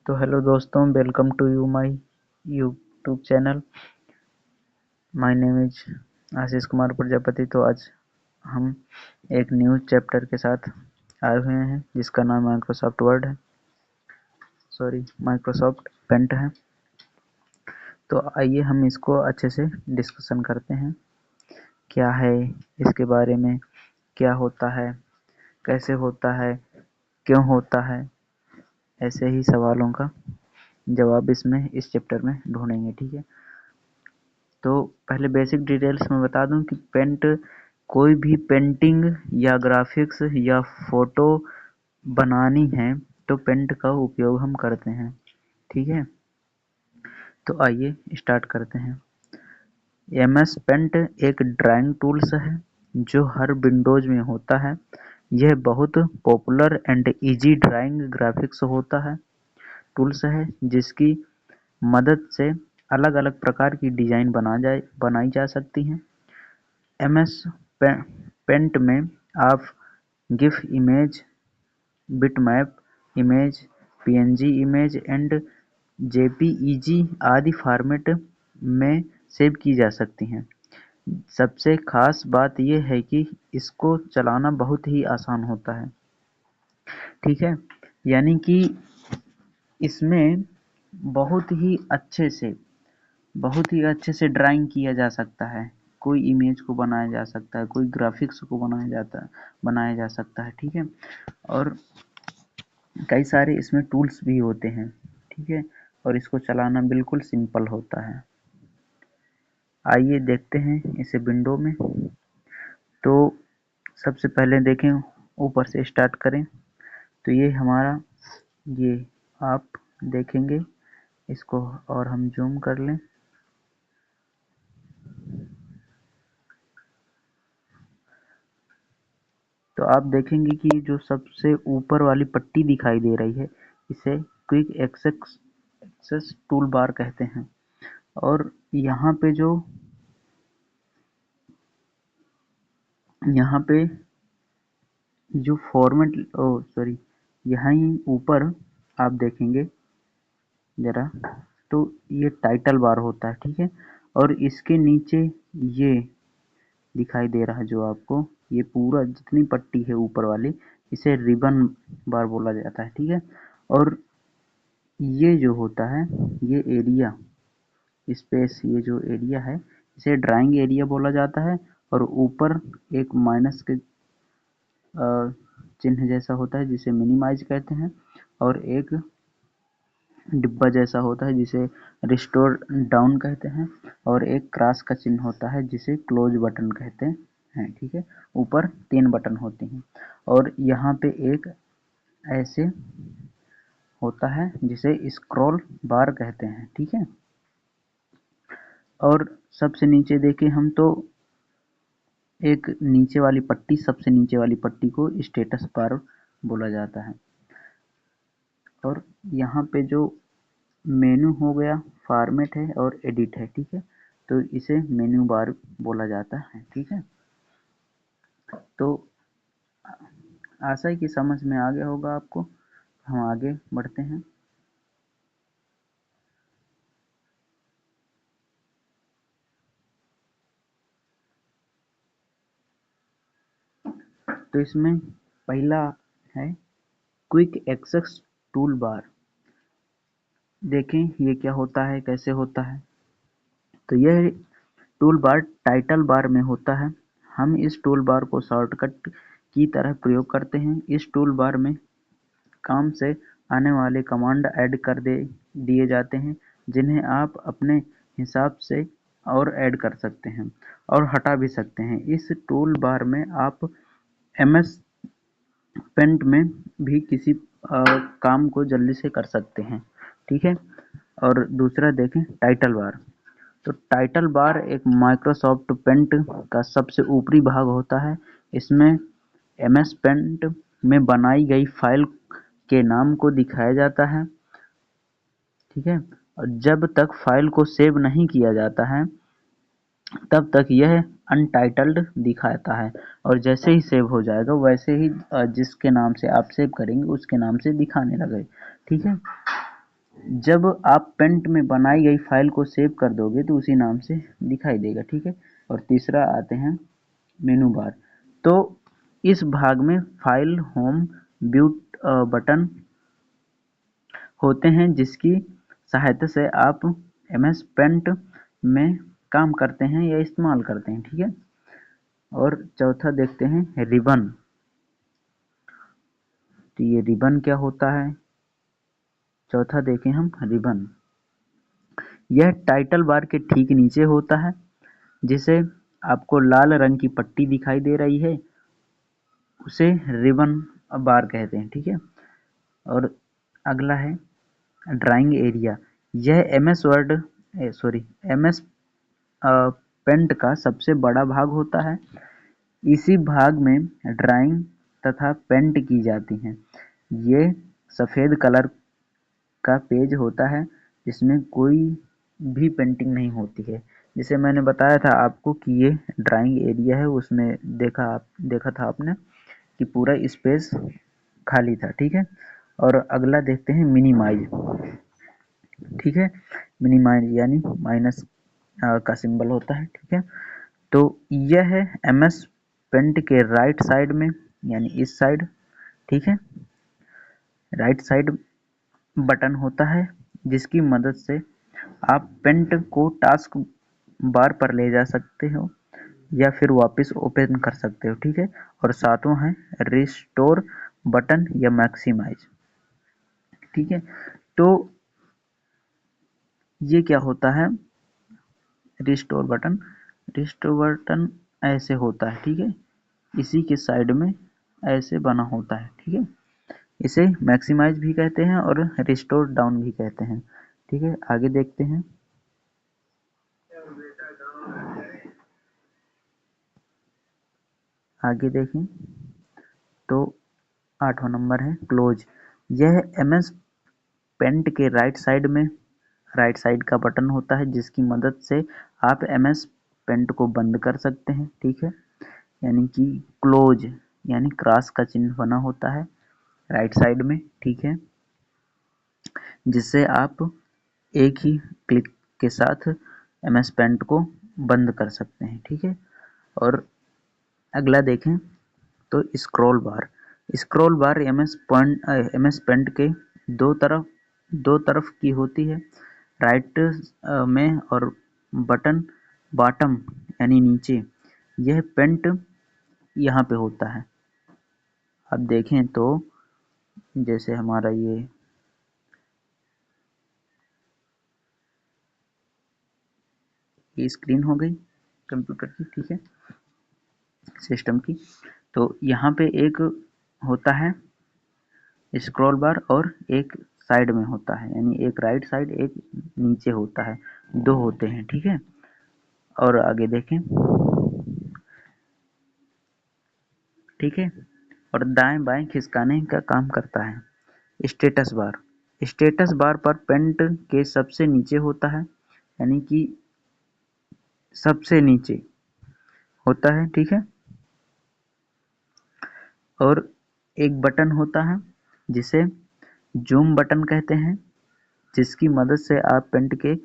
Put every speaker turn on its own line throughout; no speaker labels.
तो हेलो दोस्तों, welcome to you my YouTube channel. My name is Ashish Kumar Prajapati. तो आज हम एक न्यू चैप्टर के साथ आए हुए हैं जिसका नाम माइक्रोसॉफ्ट वर्ड है, माइक्रोसॉफ्ट पेंट है। तो आइए हम इसको अच्छे से डिस्कशन करते हैं। क्या है इसके बारे में, क्या होता है, कैसे होता है, क्यों होता है, ऐसे ही सवालों का जवाब इस चैप्टर में ढूंढेंगे। ठीक है, तो पहले बेसिक डिटेल्स में बता दूं कि पेंट कोई भी पेंटिंग या ग्राफिक्स या फोटो बनानी है तो पेंट का उपयोग हम करते हैं। ठीक है, तो आइए स्टार्ट करते हैं। एमएस पेंट एक ड्राइंग टूल्स है जो हर विंडोज में होता है। यह बहुत popular and easy drawing graphics होता है टूल्स है जिसकी मदद से अलग अलग प्रकार की डिजाइन बनाई जा सकती हैं। एमएस पेंट में आप GIF image, bitmap image, PNG image and JPEG आदि फॉर्मेट में सेव की जा सकती हैं। सबसे खास बात यह है कि इसको चलाना बहुत ही आसान होता है। ठीक है, यानी कि इसमें बहुत ही अच्छे से ड्राइंग किया जा सकता है। कोई इमेज को बनाया जा सकता है, कोई ग्राफिक्स को बनाया जा सकता है। ठीक है, और कई सारे इसमें टूल्स भी होते हैं। ठीक है, और इसको चलाना बिल्कुल सिंपल होता है। आइए देखते हैं इसे विंडो में। तो सबसे पहले देखें, ऊपर से स्टार्ट करें तो ये हमारा, ये आप देखेंगे इसको, और हम जूम कर लें तो आप देखेंगे कि जो सबसे ऊपर वाली पट्टी दिखाई दे रही है इसे क्विक एक्सेस टूल बार कहते हैं। और यहाँ पे जो फॉर्मेट, यहाँ ही ऊपर आप देखेंगे जरा, तो ये टाइटल बार होता है। ठीक है, और इसके नीचे ये दिखाई दे रहा है जो आपको, ये पूरा जितनी पट्टी है ऊपर वाली, इसे रिबन बार बोला जाता है। ठीक है, और ये जो होता है, ये एरिया स्पेस, ये जो एरिया है इसे ड्राइंग एरिया बोला जाता है। और ऊपर एक माइनस के चिन्ह जैसा होता है जिसे मिनिमाइज कहते हैं, और एक डिब्बा जैसा होता है जिसे रिस्टोर डाउन कहते हैं, और एक क्रॉस का चिन्ह होता है जिसे क्लोज बटन कहते हैं। ठीक है, ऊपर 3 बटन होते हैं, और यहाँ पे एक ऐसे होता है जिसे स्क्रॉल बार कहते हैं। ठीक है, और सबसे नीचे देखें हम तो एक नीचे वाली पट्टी, सबसे नीचे वाली पट्टी को स्टेटस बार बोला जाता है। और यहाँ पे जो मेनू हो गया, फॉर्मेट है और एडिट है। ठीक है, तो इसे मेनू बार बोला जाता है। ठीक है, तो आशा है कि समझ में आ गया होगा आपको। हम आगे बढ़ते हैं। तो इसमें पहला है क्विक एक्सेस टूल बार। देखें ये क्या होता है, कैसे होता है। तो यह टूल बार टाइटल बार में होता है। हम इस टूल बार को शॉर्टकट की तरह प्रयोग करते हैं। इस टूल बार में काम से आने वाले कमांड ऐड कर दिए जाते हैं जिन्हें आप अपने हिसाब से और ऐड कर सकते हैं और हटा भी सकते हैं। इस टूल बार में आप एमएस पेंट में भी किसी काम को जल्दी से कर सकते हैं। ठीक है, और दूसरा देखें टाइटल बार। तो टाइटल बार एक माइक्रोसॉफ्ट पेंट का सबसे ऊपरी भाग होता है। इसमें एमएस पेंट में बनाई गई फाइल के नाम को दिखाया जाता है। ठीक है, और जब तक फाइल को सेव नहीं किया जाता है तब तक यह अनटाइटल्ड दिखाता है, और जैसे ही सेव हो जाएगा वैसे ही जिसके नाम से आप सेव करेंगे उसके नाम से दिखाने लगे। ठीक है, जब आप पेंट में बनाई गई फाइल को सेव कर दोगे तो उसी नाम से दिखाई देगा, ठीक है। और तीसरा आते हैं मेनू बार। तो इस भाग में फाइल, होम, व्यू बटन होते हैं जिसकी सहायता से आप एमएस पेंट में काम करते हैं या इस्तेमाल करते हैं, ठीक है। और चौथा देखते हैं रिबन। तो ये रिबन क्या होता है? चौथा देखें हम रिबन। यह टाइटल बार के ठीक नीचे होता है, जिसे आपको लाल रंग की पट्टी दिखाई दे रही है, उसे रिबन बार कहते हैं, ठीक है। और अगला है ड्राइंग एरिया। यह एमएस पेंट का सबसे बड़ा भाग होता है। इसी भाग में ड्राइंग तथा पेंट की जाती हैं। ये सफ़ेद कलर का पेज होता है जिसमें कोई भी पेंटिंग नहीं होती है। जिसे मैंने बताया था आपको कि ये ड्राइंग एरिया है, उसमें देखा था आपने कि पूरा स्पेस खाली था, ठीक है। और अगला देखते हैं मिनिमाइज, ठीक है। मिनिमाइज यानी माइनस का सिंबल होता है, ठीक है। तो यह है एमएस पेंट के राइट साइड में, यानी इस साइड, ठीक है। राइट साइड बटन होता है जिसकी मदद से आप पेंट को टास्क बार पर ले जा सकते हो या फिर वापस ओपन कर सकते हो, ठीक है। और सातवां है रिस्टोर बटन या मैक्सिमाइज, ठीक है। तो ये क्या होता है रिस्टोर बटन? रिस्टोर बटन ऐसे होता है, ठीक है। इसी के साइड में ऐसे बना होता है, ठीक है। इसे मैक्सिमाइज भी कहते हैं और रिस्टोर डाउन भी कहते हैं, ठीक है। आगे देखते हैं। आगे देखें तो आठवां नंबर है क्लोज। यह एमएस पेंट के राइट साइड का बटन होता है जिसकी मदद से आप एमएस पेंट को बंद कर सकते हैं, ठीक है। यानी कि क्लोज यानी क्रॉस का चिन्ह बना होता है राइट साइड में, ठीक है। जिससे आप एक ही क्लिक के साथ एमएस पेंट को बंद कर सकते हैं, ठीक है। और अगला देखें तो स्क्रॉल बार एमएस पेंट के दो तरफ दो तरफ की होती है, राइट में, और बटन बॉटम यानी नीचे। यह पेंट यहाँ पे होता है। अब देखें तो जैसे हमारा ये स्क्रीन हो गई कंप्यूटर की, ठीक है, सिस्टम की। तो यहाँ पे एक होता है स्क्रॉल बार और एक साइड में होता है, यानी एक राइट साइड एक नीचे होता है, दो होते हैं, ठीक है। और आगे देखें, ठीक है। और दाएं बाएं खिसकाने का काम करता है स्टेटस बार। स्टेटस बार पर पेंट के सबसे नीचे होता है, यानी कि सबसे नीचे होता है, ठीक है। और एक बटन होता है जिसे जूम बटन कहते हैं, जिसकी मदद से आप पेंट के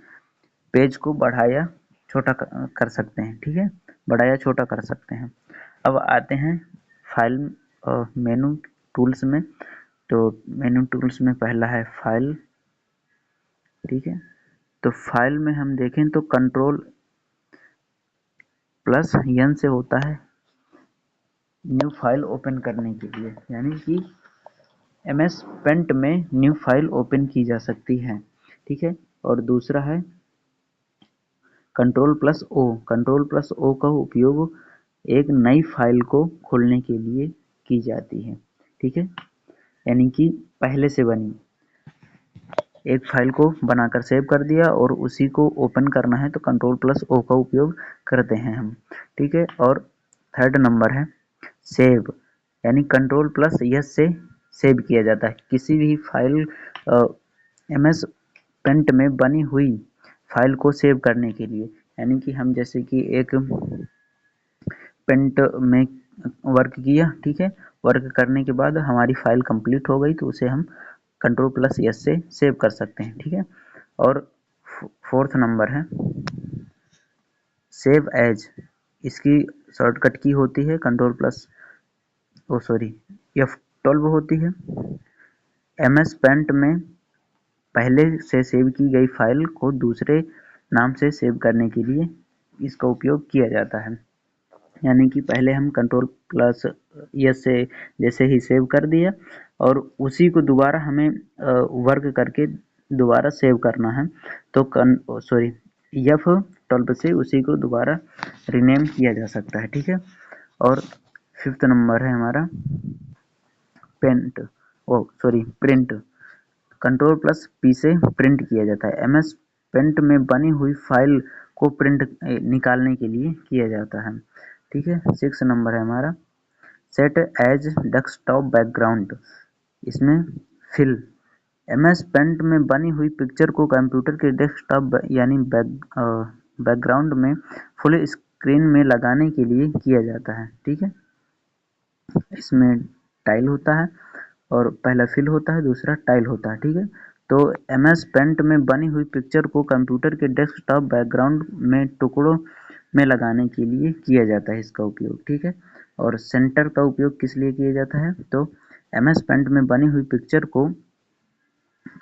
पेज को बढ़ा या छोटा कर सकते हैं, ठीक है। बड़ा या छोटा कर सकते हैं। अब आते हैं फाइल मेनू टूल्स में। तो मेनू टूल्स में पहला है फाइल, ठीक है। तो फाइल में हम देखें तो कंट्रोल प्लस एन से होता है न्यू फाइल ओपन करने के लिए, यानी कि एमएस पेंट में न्यू फाइल ओपन की जा सकती है, ठीक है। और दूसरा है कंट्रोल प्लस ओ का उपयोग एक नई फाइल को खोलने के लिए की जाती है, ठीक है। यानी कि पहले से बनी एक फाइल को बनाकर सेव कर दिया और उसी को ओपन करना है तो कंट्रोल प्लस ओ का उपयोग करते हैं हम, ठीक है। और थर्ड नंबर है सेव, यानी कंट्रोल प्लस यस से सेव किया जाता है किसी भी फाइल एमएस पेंट में बनी हुई फाइल को सेव करने के लिए। यानी कि हम जैसे कि एक पेंट में वर्क किया, ठीक है। वर्क करने के बाद हमारी फाइल कंप्लीट हो गई तो उसे हम कंट्रोल प्लस यस से सेव कर सकते हैं, ठीक है। और फोर्थ नंबर है सेव एज, इसकी शॉर्टकट की होती है कंट्रोल प्लस F12 होती है। MS पेंट में पहले से सेव की गई फाइल को दूसरे नाम से सेव करने के लिए इसका उपयोग किया जाता है। यानी कि पहले हम कंट्रोल प्लस यस से जैसे ही सेव कर दिया और उसी को दोबारा हमें वर्क करके दोबारा सेव करना है, तो F12 से उसी को दोबारा रीनेम किया जा सकता है, ठीक है। और फिफ्थ नंबर है हमारा प्रिंट। कंट्रोल प्लस पी से प्रिंट किया जाता है। MS पेंट में बनी हुई फाइल को प्रिंट निकालने के लिए किया जाता है, ठीक है। 6 नंबर है हमारा सेट एज डेस्कटॉप बैकग्राउंड। इसमें फिल MS पेंट में बनी हुई पिक्चर को कंप्यूटर के डेस्कटॉप यानी बैकग्राउंड में फुल स्क्रीन में लगाने के लिए किया जाता है, ठीक है। इसमें टाइल होता है और पहला फिल होता है, दूसरा टाइल होता है, ठीक है। तो MS पेंट में बनी हुई पिक्चर को कंप्यूटर के डेस्कटॉप बैकग्राउंड में टुकड़ों में लगाने के लिए किया जाता है इसका उपयोग, ठीक है। और सेंटर का उपयोग किस लिए किया जाता है, तो MS पेंट में बनी हुई पिक्चर को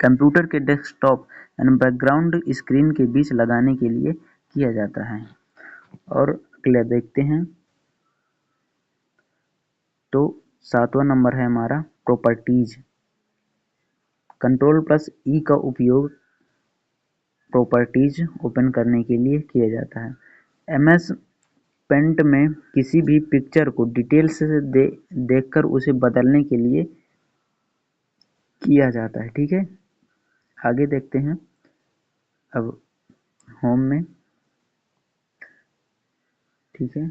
कंप्यूटर के डेस्कटॉप यानी बैकग्राउंड स्क्रीन के बीच लगाने के लिए किया जाता है। और अगला देखते हैं, तो 7वां नंबर है हमारा प्रॉपर्टीज। कंट्रोल प्लस ई का उपयोग प्रॉपर्टीज ओपन करने के लिए किया जाता है। MS पेंट में किसी भी पिक्चर को डिटेल्स से देखकर उसे बदलने के लिए किया जाता है, ठीक है। आगे देखते हैं अब होम में, ठीक है।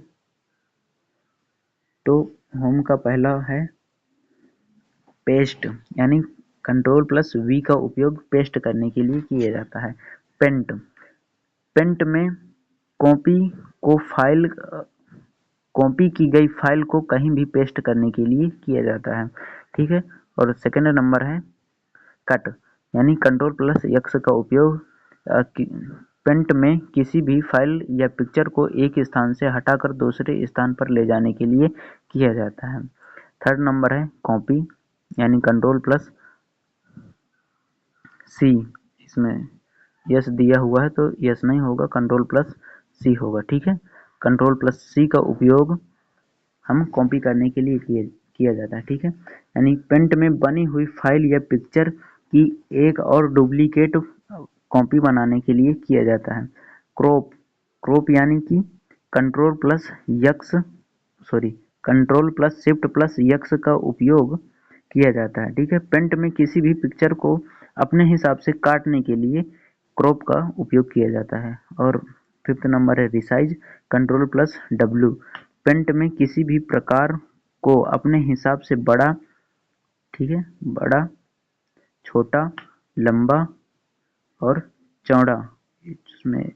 तो होम का पहला है पेस्ट, यानी कंट्रोल प्लस वी का उपयोग पेस्ट करने के लिए किया जाता है। पेंट पेंट में कॉपी को फाइल कॉपी की गई फाइल को कहीं भी पेस्ट करने के लिए किया जाता है, ठीक है। और सेकंड नंबर है कट, यानी कंट्रोल प्लस एक्स का उपयोग पेंट में किसी भी फाइल या पिक्चर को एक स्थान से हटाकर दूसरे स्थान पर ले जाने के लिए किया जाता है। थर्ड नंबर है कॉपी, यानी कंट्रोल प्लस सी, इसमें यस दिया हुआ है तो यस नहीं होगा, कंट्रोल प्लस सी होगा, ठीक है। कंट्रोल प्लस सी का उपयोग हम कॉपी करने के लिए किया जाता है, ठीक है। यानी पेंट में बनी हुई फाइल या पिक्चर की एक और डुप्लीकेट कॉपी बनाने के लिए किया जाता है। क्रॉप यानी कि control plus x control plus shift plus x का उपयोग किया जाता है, ठीक है। पेंट में किसी भी पिक्चर को अपने हिसाब से काटने के लिए क्रॉप का उपयोग किया जाता है। और फिफ्थ नंबर है resize, control plus W. Paint में किसी भी प्रकार को अपने हिसाब से बड़ा, ठीक है, बड़ा, छोटा, लंबा और चौड़ा, इसमें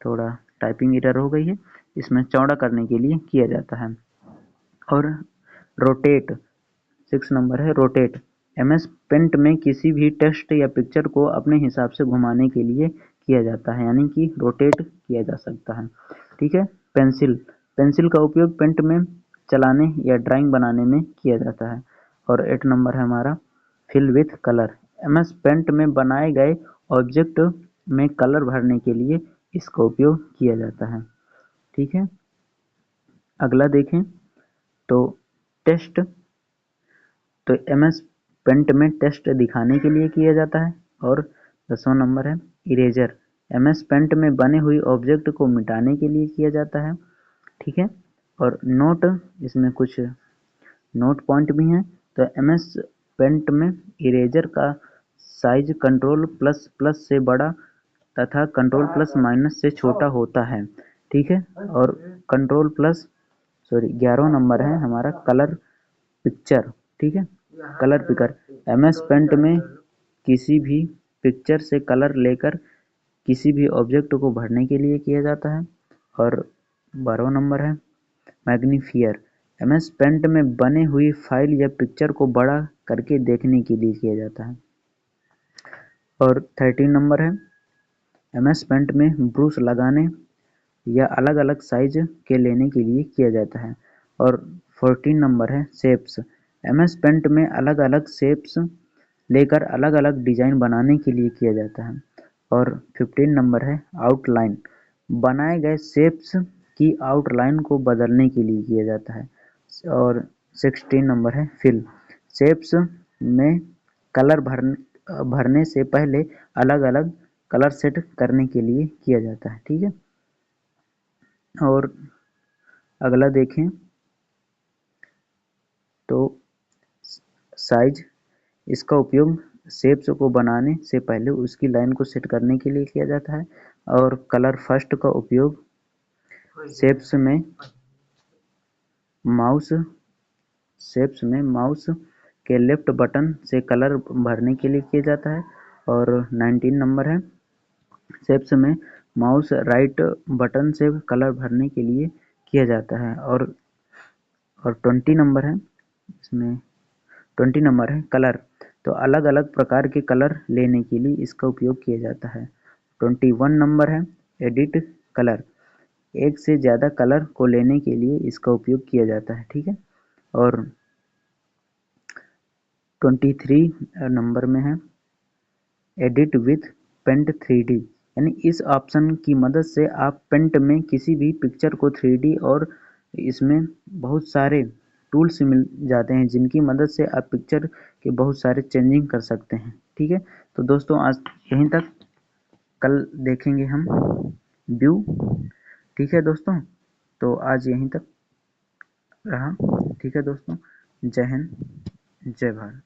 थोड़ा टाइपिंग एरर हो गई है, इसमें चौड़ा करने के लिए किया जाता है। और रोटेट, 6 नंबर है रोटेट। MS पेंट में किसी भी टेक्स्ट या पिक्चर को अपने हिसाब से घुमाने के लिए किया जाता है, यानी कि रोटेट किया जा सकता है, ठीक है। पेंसिल का उपयोग पेंट में चलाने या ड्राइंग बनाने में किया जाता है। और 8 नंबर है हमारा fill with colour. MS paint में बनाए गए ऑब्जेक्ट में कलर भरने के लिए इसका उपयोग किया जाता है, ठीक है। अगला देखें तो टेस्ट, तो MS पेंट में टेक्स्ट दिखाने के लिए किया जाता है। और 10वां नंबर है इरेजर। MS पेंट में बने हुई ऑब्जेक्ट को मिटाने के लिए किया जाता है, ठीक है। और नोट, इसमें कुछ नोट पॉइंट भी हैं। तो MS पेंट में इरेजर का साइज कंट्रोल प्लस प्लस से बड़ा तथा कंट्रोल प्लस माइनस से छोटा होता है, ठीक है। और कंट्रोल प्लस 11वां नंबर है हमारा कलर पिक्चर, ठीक है। कलर पिकर MS पेंट में किसी भी पिक्चर से कलर लेकर किसी भी ऑब्जेक्ट को भरने के लिए किया जाता है। और 12वां नंबर है मैग्नीफायर। MS पेंट में बने हुई फाइल या पिक्चर को बड़ा करके देखने के लिए किया जाता है। और 13 नंबर है MS पेंट में ब्रश लगाने या अलग अलग साइज के लेने के लिए किया जाता है। और 14 नंबर है शेप्स। MS पेंट में अलग अलग शेप्स लेकर अलग अलग डिजाइन बनाने के लिए किया जाता है। और 15 नंबर है आउटलाइन। बनाए गए शेप्स की आउटलाइन को बदलने के लिए किया जाता है। और 16 नंबर है फिल। शेप्स में कलर भरने से पहले अलग अलग कलर सेट करने के लिए किया जाता है। ठीक है, और अगला देखें तो साइज। इसका उपयोग शेप्स को बनाने से पहले उसकी लाइन को सेट करने के लिए किया जाता है। और कलर फर्स्ट का उपयोग शेप्स में माउस के लेफ्ट बटन से कलर भरने के लिए किया जाता है। और 19 नंबर है शेप्स में माउस राइट बटन से कलर भरने के लिए किया जाता है। और 20 नंबर है इसमें 20 नंबर है कलर। तो अलग अलग प्रकार के कलर लेने के लिए इसका उपयोग किया जाता है। 21 नंबर है एडिट कलर। एक से ज़्यादा कलर को लेने के लिए इसका उपयोग किया जाता है। ठीक है, और 23 नंबर में है एडिट विथ पेंट 3D। यानी इस ऑप्शन की मदद से आप पेंट में किसी भी पिक्चर को 3D और इसमें बहुत सारे टूल्स मिल जाते हैं जिनकी मदद से आप पिक्चर के बहुत सारे चेंजिंग कर सकते हैं। ठीक है, तो दोस्तों आज यहीं तक, कल देखेंगे हम व्यू। ठीक है दोस्तों, तो आज यहीं तक रहा। ठीक है दोस्तों, जय हिंद, जय भारत।